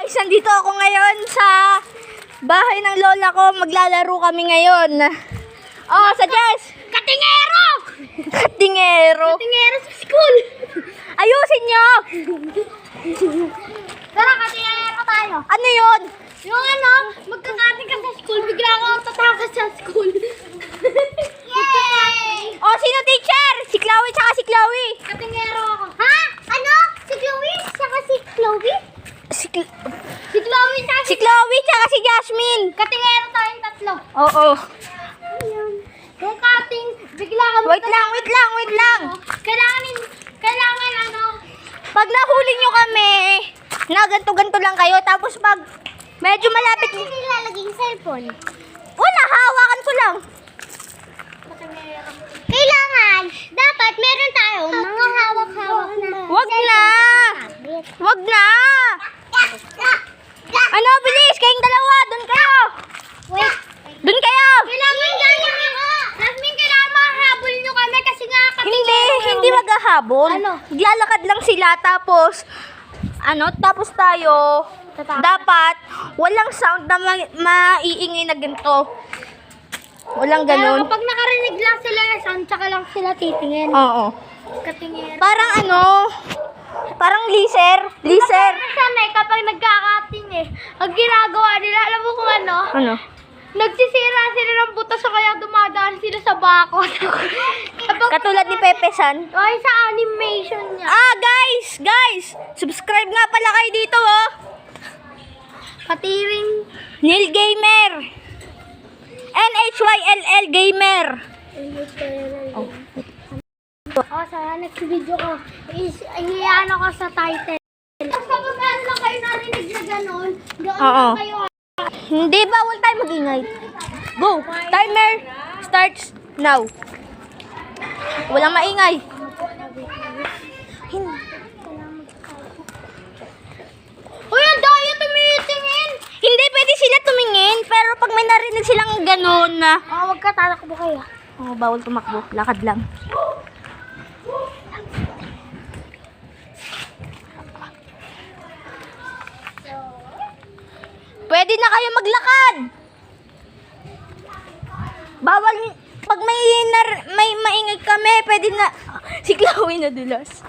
Guys, nandito ako ngayon sa bahay ng lola ko. Maglalaro kami ngayon. Oh, suggest! Katingero! Katingero! Katingero sa school! Ayusin nyo! Tara, katingero tayo. Ano yun? Yung ano, magkakating ka sa school, bigla ako tatakas sa school. Yay! Oh, sino teacher? Si Chloe tsaka si Chloe. Katingero ako. Ha? Ano? Si Chloe? Saka si Chloe? Si Chloe tsaka Si Chloe tsaka si Jasmine. Katingero tayong tatlo. Oo. Kung kating, bigla ka Wait lang. Kailangan ano, Pag nahuli nyo kami, na ganto-ganto lang kayo. Tapos pag medyo malapit, nilalagay yung cellphone. wala, hawakan ko lang. Kailangan, dapat meron tayong mga hawak-hawak na. Wag na. Wag na. Ano, bilis, kayong dalawa. Doon kayo. Wait. Doon kayo. Kailangan ganyan ako. Jasmine, kailangan makahabol nyo kami kasi nga Hindi maghahabol. Ano? Maglalakad lang sila tapos tapos tayo dapat walang sound na maiingay na ganito. Walang Pero ganun. kapag nakarinig lang sila ng sound, tsaka lang sila titingin. Oo. Katingero. Parang parang liser. Sanay kapag nagkakating ang ginagawa nila, alam mo kung ano? Ano? Nagsisira sila ng butas so kaya dumadaan sila sa bakod. Katulad ni Pepe San. Ay, sa animation niya. Guys! Subscribe nga pala kayo dito, oh. Pati rin. Neil Gamer. NHYLL Gamer. Oh, sa next video ko, iyan ako sa title. Basta magkano lang kayo narinig na gano'n, doon Oo. lang kayo. Hindi, bawal tayo mag-ingay. Go! Timer starts now. Walang maingay. Uy, ang daya tumitingin! Hindi pwede sila tumingin, pero pag may narinig silang ganun na, Wag ka, tatakbo kayo. bawal tumakbo. Lakad lang. Pwede na kayo maglakad. Bawal pag may maingay kami, pwede na si Chloe na dulas.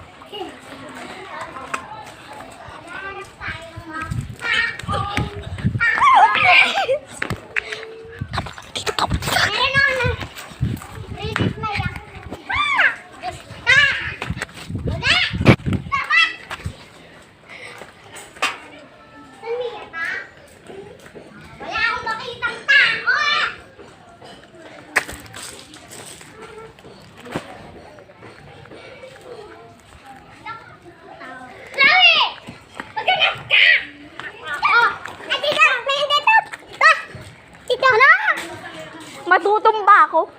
Matutumba ako.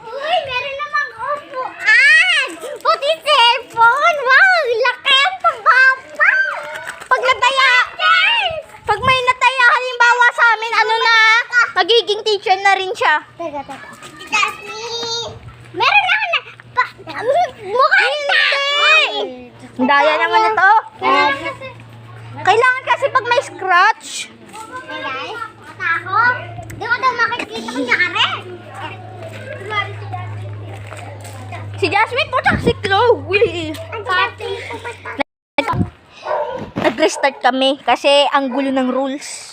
Uy, meron namang upuan! Puti cellphone! Wow, laki ang pagpapa! Pag may nataya halimbawa sa amin, magiging teacher na rin siya. Teka. Jasmine! Meron ako na... Mukha na! Ang daya naman ito. Kasi... Kailangan kasi pag may scratch. Hey guys, mata ako. Di ko daw makikita ko nyari. Si Jasmine po tsaka si Chloe. Ang dati ko pa. Nag-restart kami kasi ang gulo ng rules.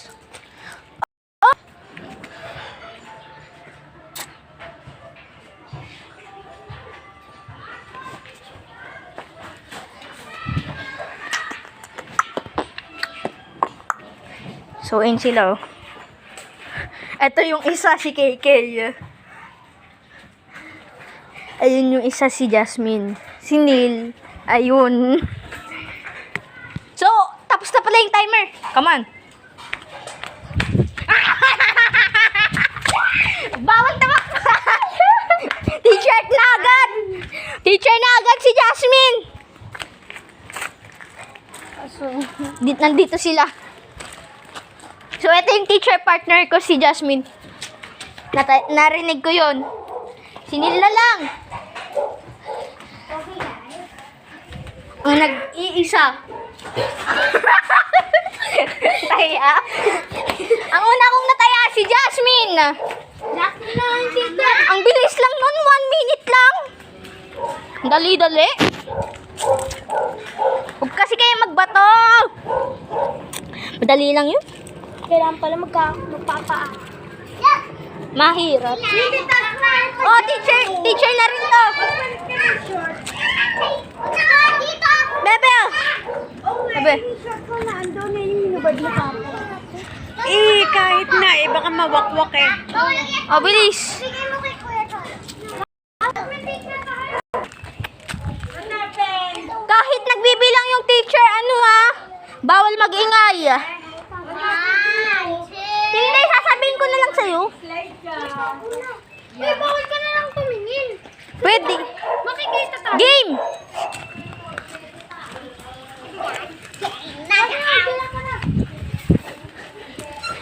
So, ayun sila, oh. Ito yung isa, si KK. Ayun yung isa, si Jasmine. Si Neil. Ayun. So, tapos na pala yung timer. Come on. Bawal tamak. Teacher na agad. Teacher na agad si Jasmine. Nandito sila. So, ito yung teacher partner ko, si Jasmine. Narinig ko yun. Sinil na lang. Okay guys. nag-iisa. Taya. Ang una kong nataya si Jasmine. Jasmine na yung teacher. Ang bilis lang nun, 1 minute lang. Dali-dali. Huwag kasi kayo magbato. Madali lang yun. Kailangan pala magpapaa. Mahirap. Hindi taas na. Oh, teacher na rin to. Dito. Bebe. Bebe. Short ko na ando na yung hinubad na papa. Kahit na baka mawakwak eh. Oh, bilis. Bigay mo kay Kuya to. Kahit nagbibilang yung teacher, ano ha? Bawal mag-ingay. Hindi, sasabihin ko na lang sa'yo. Bawal ka na lang tumingin. Pwede. Makikita tayo. Game!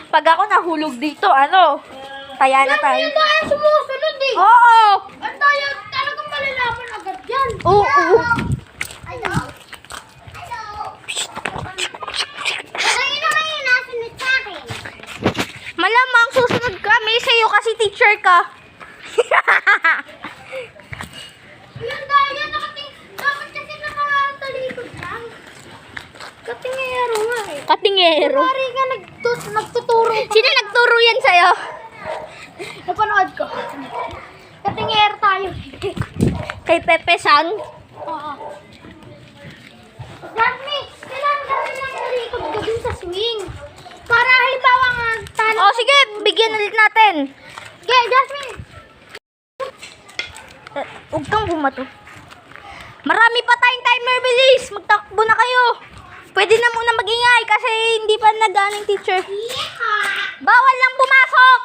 Pag ako nahulog dito, ano? Kaya na tayo. Hindi tayo sumusunod eh. Oo! Ang tayo talagang malalaman agad yan. Oo! Hello? Kayo naman yung nasunod sa akin. Malamang susunod kami sa'yo kasi teacher ka. Yun tayo, dapat kasi nakatalikod lang. Katingero nga eh. Katingero. Pari ka nagtuturo pa. Sino nagturo yan sa'yo? Napanood ko. Katingero tayo. Kay Pepe San? Oo. Jasmine, kailangan kasi lang talikod ka dun sa swing. Para halimbawa nga talo. Oh, sige, bigyan ulit natin. Okay, Jasmine. Huwag kang bumato. Marami pa tayong timer, bilis. Magtakbo na kayo. Pwede na muna mag-ingay kasi hindi pa nag-ano yung teacher. Bawal lang pumasok.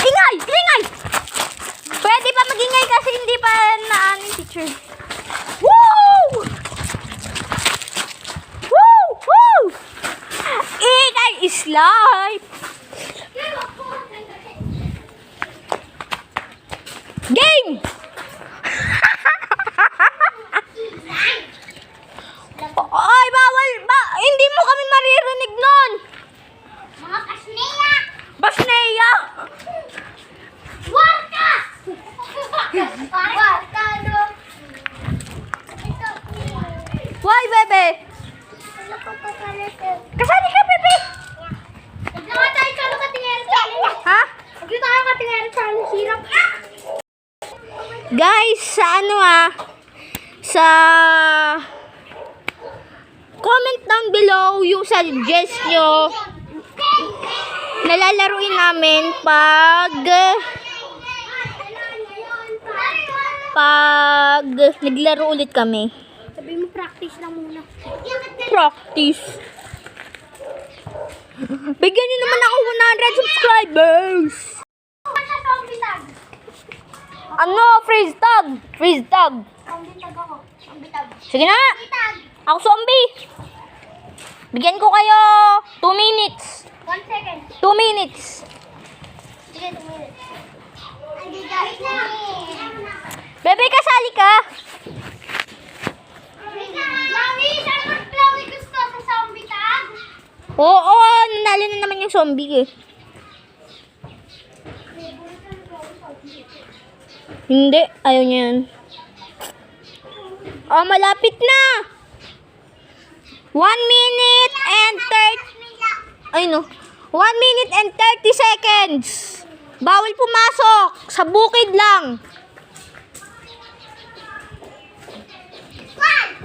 Ingay! Ingay! Pwede pa mag-ingay kasi hindi pa na-ano yung teacher. Woo! Woo! Woo! Ingay is life! Game! Ay, bawal! Hindi mo kami maririnig nun! Mga kasneya! Basneya! Warka! Warka, no? Why, bebe? Ano pa pala? Kasali ka, bebe! Huwag na nga tayo sa katingero challenge. Ha? Huwag na tayo katingero challenge. Hirap. Guys, sa ano sa comment down below yung suggest nyo nalalaruin namin pag naglaro ulit kami. Sabi mo, practice lang muna. Practice. Bigyan nyo naman ako 100 subscribers. Sa zombie tag. Ano? Freeze tag. Freeze tag. Zombie tag ako. Zombie tag. Sige na. Zombie tag. Ako zombie. Bigyan ko kayo 2 minutes. 1 second. 2 minutes. Sige, 2 minutes. Hindi dahil na. Bebe, kasali ka. Chloe, saan mo Chloe gusto sa zombie tag? Oo, nanalo na naman yung zombie eh. Hindi, ayaw niya yan. Oh, malapit na. 1 minute and 30... Ay no. 1 minute and 30 seconds. Bawal pumasok. Sa bukid lang.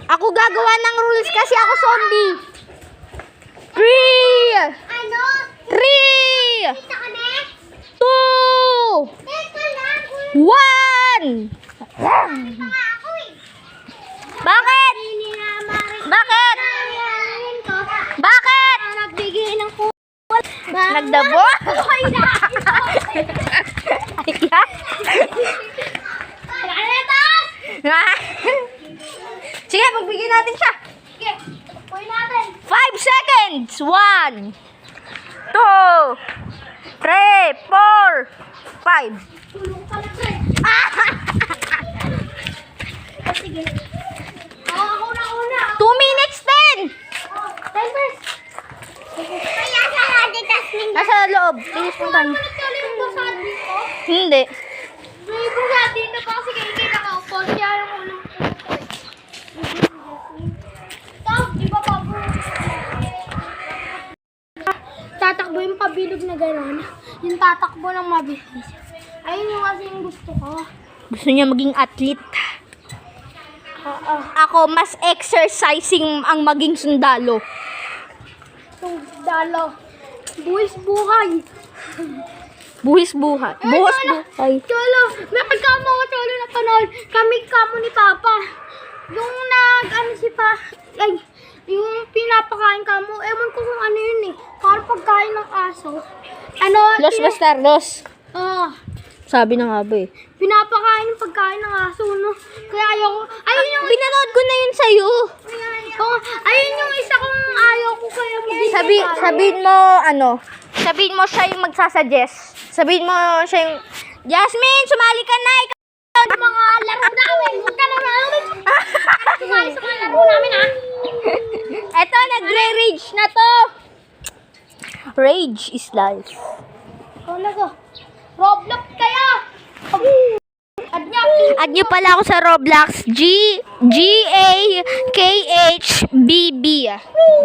Ako gagawa ng rules kasi ako zombie. 3, Ano? 3, Kita kami? 2, Teka lang. 1. Nga ako eh. Bakit? Hindi na maaaring Bakit? nangyayariin ko. Bakit? Nagbigay ng Nagdabo? Ay, na! Kaletas! Sige, magbigay natin siya. Sige, tukoy natin. 5 seconds. 1, 2, 3, 4, 5. Tulong ka na, Fred. sige. Ako na. 2 minutes din! Time first. Kaya sa natin, Tasmin. Nasa loob. Bilis mo tayo. Nagtuloy yung basado ko. Hindi. May basado na pa kasi kaya nakaupo. Siya yung unang pumunta. Tapos, di ba pa tatakbo yung pabilog na gano'n. Yung tatakbo ng mabilis. Ayun yung kasi yung gusto ko. Gusto niya maging athlete. Oo. Ako, mas exercising ang maging sundalo. Itong dalo. Buwis buhay. Buhis buhay. Buhos buhay. Cholo, may kamo ko cholo na panood. Kami kamo ni Papa. Yung ano si ay, yung pinapakain kamo. Ewan ko kung ano yun eh. Parang pagkain ng aso. Ano? Los Bastardos. Sabi ng abo eh. Pinapakain yung pagkain ng aso, no? Kaya ayoko. Ayun yung Pinanood ko na yun sa'yo. ayun yung isa kong ayaw ko kaya Sabihin mo, sabihin mo siya yung magsasuggest. Sabihin mo siya yung, Jasmine, sumali ka na. mga laro namin. Huwag ka na namin. Sumali sa mga laro namin, ha? Eto, nagre-rage na to. Rage is life. Wala ko. Roblox kaya! Add nyo pala ako sa Roblox. GAKHBB.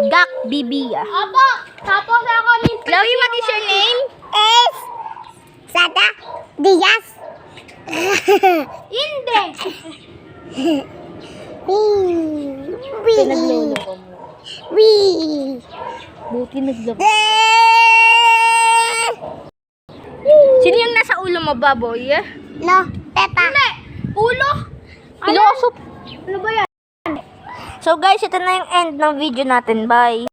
GAKBB. Apo! Tapos ako ni Chloe, what is your name? S. Sada Diaz. Hindi. Pinaglolo ko mo. Buti naglaro. Sino yung nasa ulo mo, baboy? No, Pepa. Hindi. Ulo. Piloso. Ano ba yan? So guys, ito na yung end ng video natin. Bye.